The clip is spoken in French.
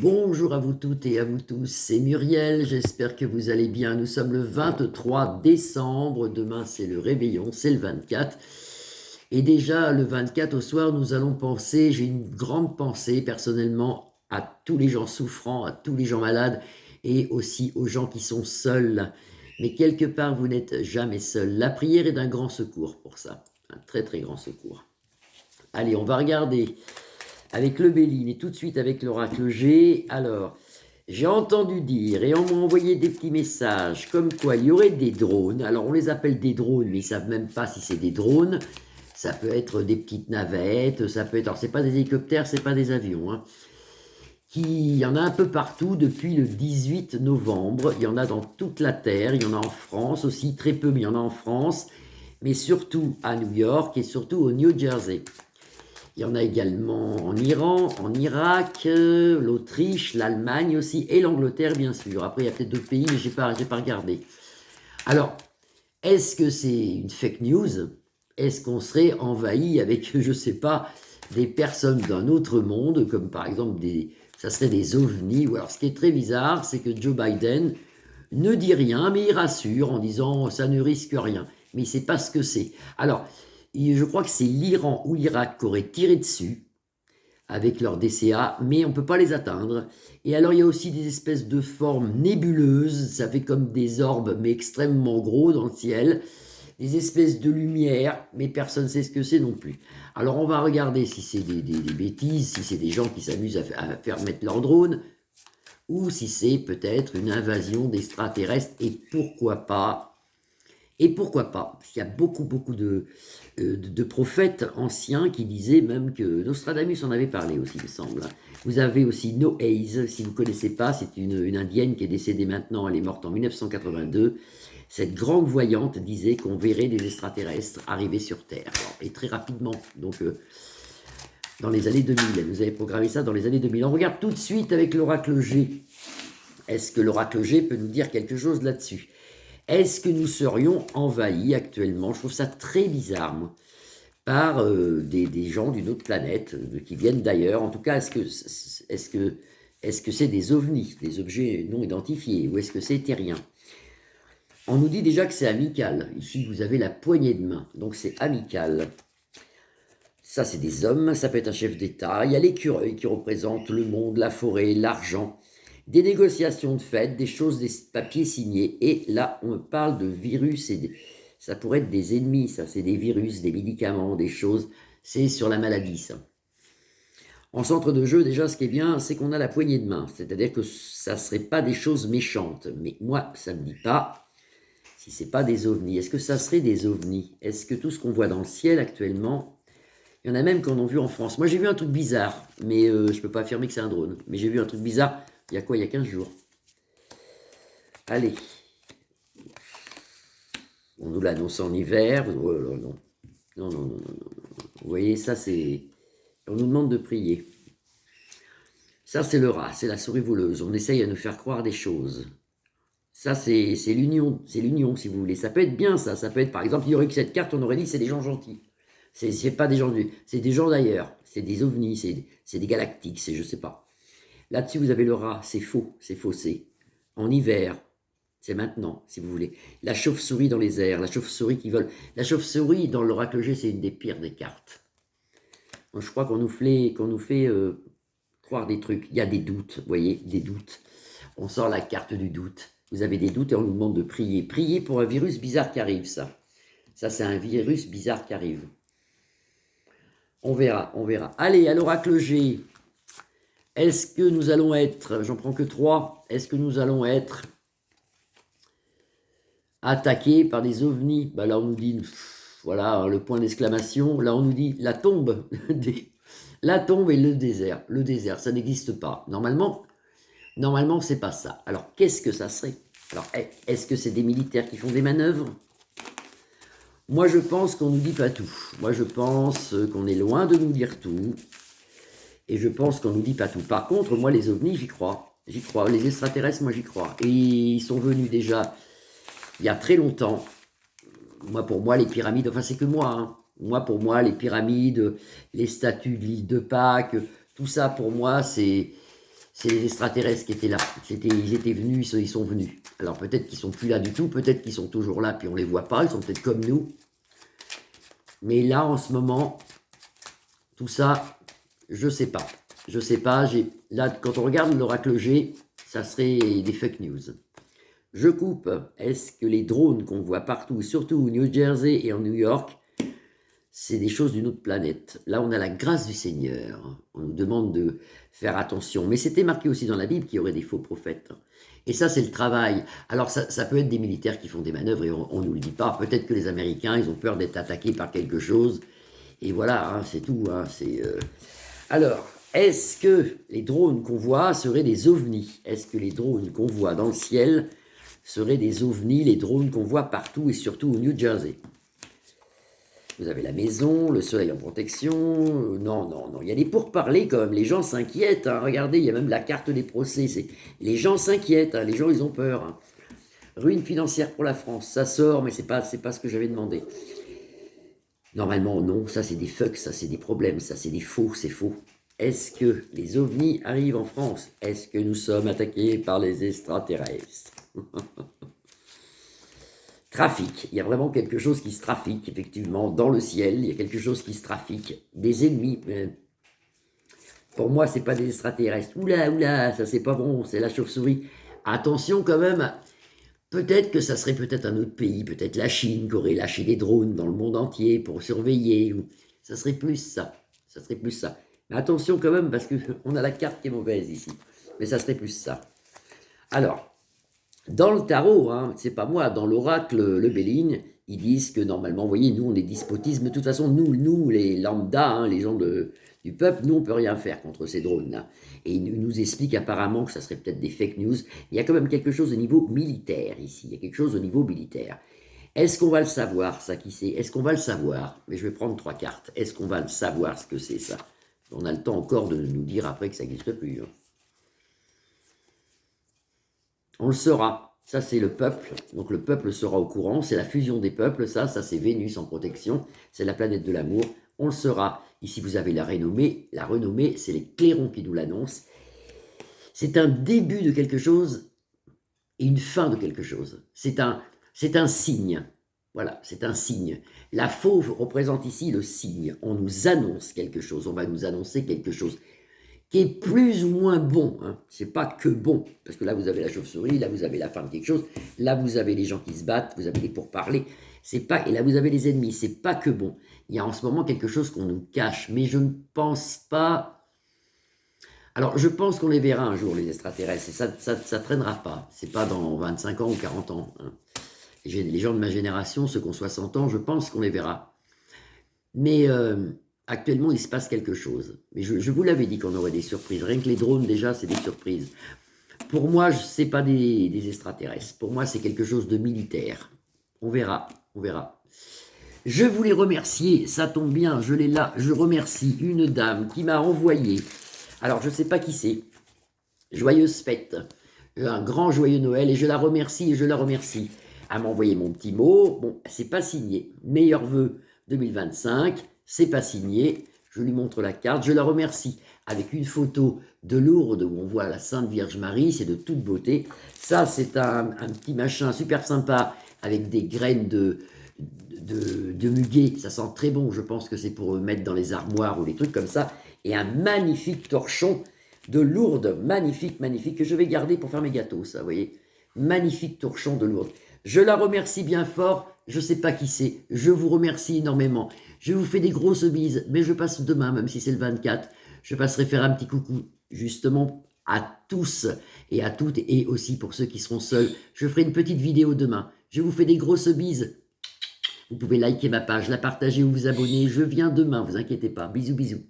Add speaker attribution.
Speaker 1: Bonjour à vous toutes et à vous tous, c'est Muriel, j'espère que vous allez bien. Nous sommes le 23 décembre, demain c'est le réveillon, c'est le 24. Et déjà le 24 au soir, nous allons penser, j'ai une grande pensée personnellement à tous les gens souffrants, à tous les gens malades et aussi aux gens qui sont seuls. Mais quelque part, vous n'êtes jamais seul. La prière est d'un grand secours pour ça, un très très grand secours. Allez, on va regarder avec le Béline et tout de suite avec l'oracle G. Alors, j'ai entendu dire et on m'a envoyé des petits messages comme quoi il y aurait des drones. Alors, on les appelle des drones, mais ils savent même pas si c'est des drones. Ça peut être des petites navettes, ça peut être... Alors, c'est pas des hélicoptères, c'est pas des avions, hein. Il y en a un peu partout depuis le 18 novembre. Il y en a dans toute la Terre. Il y en a en France aussi, très peu, mais il y en a en France. Mais surtout à New York et surtout au New Jersey. Il y en a également en Iran, en Irak, l'Autriche, l'Allemagne aussi, et l'Angleterre, bien sûr. Après, il y a peut-être d'autres pays, mais je n'ai pas regardé. Alors, est-ce que c'est une fake news? Est-ce qu'on serait envahi avec, je ne sais pas, des personnes d'un autre monde, comme par exemple ça serait des ovnis? Ou alors, ce qui est très bizarre, c'est que Joe Biden ne dit rien, mais il rassure en disant ça ne risque rien. Mais il ne sait pas ce que c'est. Alors, je crois que c'est l'Iran ou l'Irak qui auraient tiré dessus avec leur DCA, mais on ne peut pas les atteindre. Et alors, il y a aussi des espèces de formes nébuleuses, ça fait comme des orbes, mais extrêmement gros dans le ciel, des espèces de lumière, mais personne ne sait ce que c'est non plus. Alors, on va regarder si c'est des bêtises, si c'est des gens qui s'amusent à faire mettre leur drone, ou si c'est peut-être une invasion d'extraterrestres, et pourquoi pas, parce qu'il y a beaucoup de prophètes anciens qui disaient même que Nostradamus en avait parlé aussi, il me semble. Vous avez aussi No Hayes, si vous ne connaissez pas, c'est une indienne qui est décédée maintenant, elle est morte en 1982. Cette grande voyante disait qu'on verrait des extraterrestres arriver sur Terre, et très rapidement, donc dans les années 2000. Elle nous avait programmé ça dans les années 2000. On regarde tout de suite avec l'oracle G. Est-ce que l'oracle G peut nous dire quelque chose là-dessus? Est-ce que nous serions envahis actuellement? Je trouve ça très bizarre, moi, par des gens d'une autre planète, qui viennent d'ailleurs. En tout cas, est-ce que c'est des ovnis, des objets non identifiés, ou est-ce que c'est terrien? On nous dit déjà que c'est amical. Ici, vous avez la poignée de main, donc c'est amical. Ça, c'est des hommes, ça peut être un chef d'État. Il y a l'écureuil qui représente le monde, la forêt, l'argent, des négociations de fait, des choses, des papiers signés. Et là, on parle de virus ça pourrait être des ennemis, ça, c'est des virus, des médicaments, des choses. C'est sur la maladie, ça. En centre de jeu, déjà, ce qui est bien, c'est qu'on a la poignée de main. C'est-à-dire que ça ne serait pas des choses méchantes. Mais moi, ça ne me dit pas si c'est pas des ovnis. Est-ce que ça serait des ovnis? Est-ce que tout ce qu'on voit dans le ciel actuellement, il y en a même qui en ont vu en France. Moi, j'ai vu un truc bizarre, mais je ne peux pas affirmer que c'est un drone. Mais j'ai vu un truc bizarre, il y a quoi? Il y a 15 jours. Allez. On nous l'annonce en hiver. Oh, non, non. Non, non, non, non, non. Vous voyez, ça, c'est... On nous demande de prier. Ça, c'est le rat, c'est la souris voleuse. On essaye à nous faire croire des choses. Ça, c'est l'union, si vous voulez. Ça peut être bien, ça. Ça peut être, par exemple, il y aurait que cette carte, on aurait dit c'est des gens gentils. C'est pas des gens c'est des gens d'ailleurs. C'est des ovnis, c'est des galactiques, c'est je sais pas. Là-dessus, vous avez le rat, c'est faux, c'est faussé. En hiver, c'est maintenant, si vous voulez. La chauve-souris dans les airs, la chauve-souris qui vole. La chauve-souris, dans l'oracle G, c'est une des pires des cartes. Je crois qu'on nous fait croire des trucs. Il y a des doutes, vous voyez, des doutes. On sort la carte du doute. Vous avez des doutes et on nous demande de prier. Prier pour un virus bizarre qui arrive, ça. Ça, c'est un virus bizarre qui arrive. On verra, on verra. Allez, à l'oracle G, est-ce que nous allons être, j'en prends que 3, est-ce que nous allons être attaqués par des ovnis? Ben là, on nous dit, voilà, le point d'exclamation. Là, on nous dit la tombe, la tombe et le désert. Le désert, ça n'existe pas. Normalement, c'est pas ça. Alors, qu'est-ce que ça serait? Alors, est-ce que c'est des militaires qui font des manœuvres? Moi, je pense qu'on ne nous dit pas tout. Moi, je pense qu'on est loin de nous dire tout. Et je pense qu'on ne nous dit pas tout. Par contre, moi, les ovnis, j'y crois. J'y crois. Les extraterrestres, moi, j'y crois. Et ils sont venus déjà il y a très longtemps. Moi, pour moi, les pyramides, enfin, c'est que moi, hein. Moi, pour moi, les pyramides, les statues de l'île de Pâques, tout ça, pour moi, c'est c'est les extraterrestres qui étaient là. Ils étaient venus, ils sont venus. Alors peut-être qu'ils sont plus là du tout, peut-être qu'ils sont toujours là, puis on les voit pas, ils sont peut-être comme nous. Mais là, en ce moment, tout ça, je sais pas. Je sais pas, là, quand on regarde l'oracle G, ça serait des fake news. Je coupe. Est-ce que les drones qu'on voit partout, surtout au New Jersey et en New York, c'est des choses d'une autre planète? Là, on a la grâce du Seigneur. On nous demande de faire attention. Mais c'était marqué aussi dans la Bible qu'il y aurait des faux prophètes. Et ça, c'est le travail. Alors, ça peut être des militaires qui font des manœuvres et on ne nous le dit pas. Peut-être que les Américains, ils ont peur d'être attaqués par quelque chose. Et voilà, hein, c'est tout. Hein, Alors, est-ce que les drones qu'on voit seraient des ovnis? Est-ce que les drones qu'on voit dans le ciel seraient des ovnis, les drones qu'on voit partout et surtout au New Jersey? Vous avez la maison, le soleil en protection. Non, non, non. Il y a des pourparlers quand même. Les gens s'inquiètent. Hein. Regardez, il y a même la carte des procès. Les gens s'inquiètent. Hein. Les gens, ils ont peur. Hein. Ruine financière pour la France. Ça sort, mais c'est pas ce que j'avais demandé. Normalement, non. Ça, c'est des fucks. Ça, c'est des problèmes. Ça, c'est des faux. C'est faux. Est-ce que les ovnis arrivent en France? Est-ce que nous sommes attaqués par les extraterrestres? Trafic, il y a vraiment quelque chose qui se trafique, effectivement, dans le ciel, il y a quelque chose qui se trafique, des ennemis. Pour moi, c'est pas des extraterrestres. Oula, oula, ça c'est pas bon, c'est la chauve-souris. Attention quand même, peut-être que ça serait peut-être un autre pays, peut-être la Chine qui aurait lâché des drones dans le monde entier pour surveiller. Ça serait plus ça, ça serait plus ça. Mais attention quand même, parce qu'on a la carte qui est mauvaise ici. Mais ça serait plus ça. Alors, dans le tarot, hein, c'est pas moi, dans l'oracle, le Béline, ils disent que normalement, vous voyez, nous, on est despotisme. De toute façon, nous les lambda, hein, les gens du peuple, nous, on peut rien faire contre ces drones-là. Et ils nous expliquent apparemment que ça serait peut-être des fake news. Il y a quand même quelque chose au niveau militaire ici. Il y a quelque chose au niveau militaire. Est-ce qu'on va le savoir, ça, qui c'est? Est-ce qu'on va le savoir? Mais je vais prendre 3 cartes. Est-ce qu'on va le savoir, ce que c'est, ça? On a le temps encore de nous dire après que ça n'existe plus. Hein. On le saura. Ça, c'est le peuple. Donc, le peuple sera au courant. C'est la fusion des peuples. Ça c'est Vénus en protection. C'est la planète de l'amour. On le saura. Ici, vous avez la renommée. La renommée, c'est les clairons qui nous l'annoncent. C'est un début de quelque chose et une fin de quelque chose. C'est un signe. Voilà, c'est un signe. La fauve représente ici le signe. On nous annonce quelque chose. On va nous annoncer quelque chose qui est plus ou moins bon. Hein. C'est pas que bon, parce que là, vous avez la chauve-souris, là, vous avez la fin de quelque chose, là, vous avez les gens qui se battent, vous avez les pourparlers, c'est pas, et là, vous avez les ennemis, c'est pas que bon. Il y a en ce moment quelque chose qu'on nous cache, mais je ne pense pas... Alors, je pense qu'on les verra un jour, les extraterrestres, et ça traînera pas. C'est pas dans 25 ans ou 40 ans. Hein. Les gens de ma génération, ceux qui ont 60 ans, je pense qu'on les verra. Mais... actuellement, il se passe quelque chose. Mais je vous l'avais dit qu'on aurait des surprises. Rien que les drones, déjà, c'est des surprises. Pour moi, ce n'est pas des extraterrestres. Pour moi, c'est quelque chose de militaire. On verra, on verra. Je voulais remercier, ça tombe bien, je l'ai là, je remercie une dame qui m'a envoyé. Alors, je ne sais pas qui c'est. Joyeuse fête. Un grand joyeux Noël et je la remercie et je la remercie. Elle m'a envoyé mon petit mot. Bon, c'est pas signé. Meilleurs vœux 2025. C'est pas signé, je lui montre la carte, je la remercie avec une photo de Lourdes où on voit la Sainte Vierge Marie, c'est de toute beauté. Ça, c'est un petit machin super sympa avec des graines de muguet, ça sent très bon, je pense que c'est pour mettre dans les armoires ou des trucs comme ça. Et un magnifique torchon de Lourdes, magnifique, magnifique, que je vais garder pour faire mes gâteaux, ça, vous voyez. Magnifique torchon de Lourdes. Je la remercie bien fort. Je ne sais pas qui c'est. Je vous remercie énormément. Je vous fais des grosses bises, mais je passe demain, même si c'est le 24. Je passerai faire un petit coucou, justement, à tous et à toutes, et aussi pour ceux qui seront seuls. Je ferai une petite vidéo demain. Je vous fais des grosses bises. Vous pouvez liker ma page, la partager ou vous abonner. Je viens demain, vous inquiétez pas. Bisous, bisous.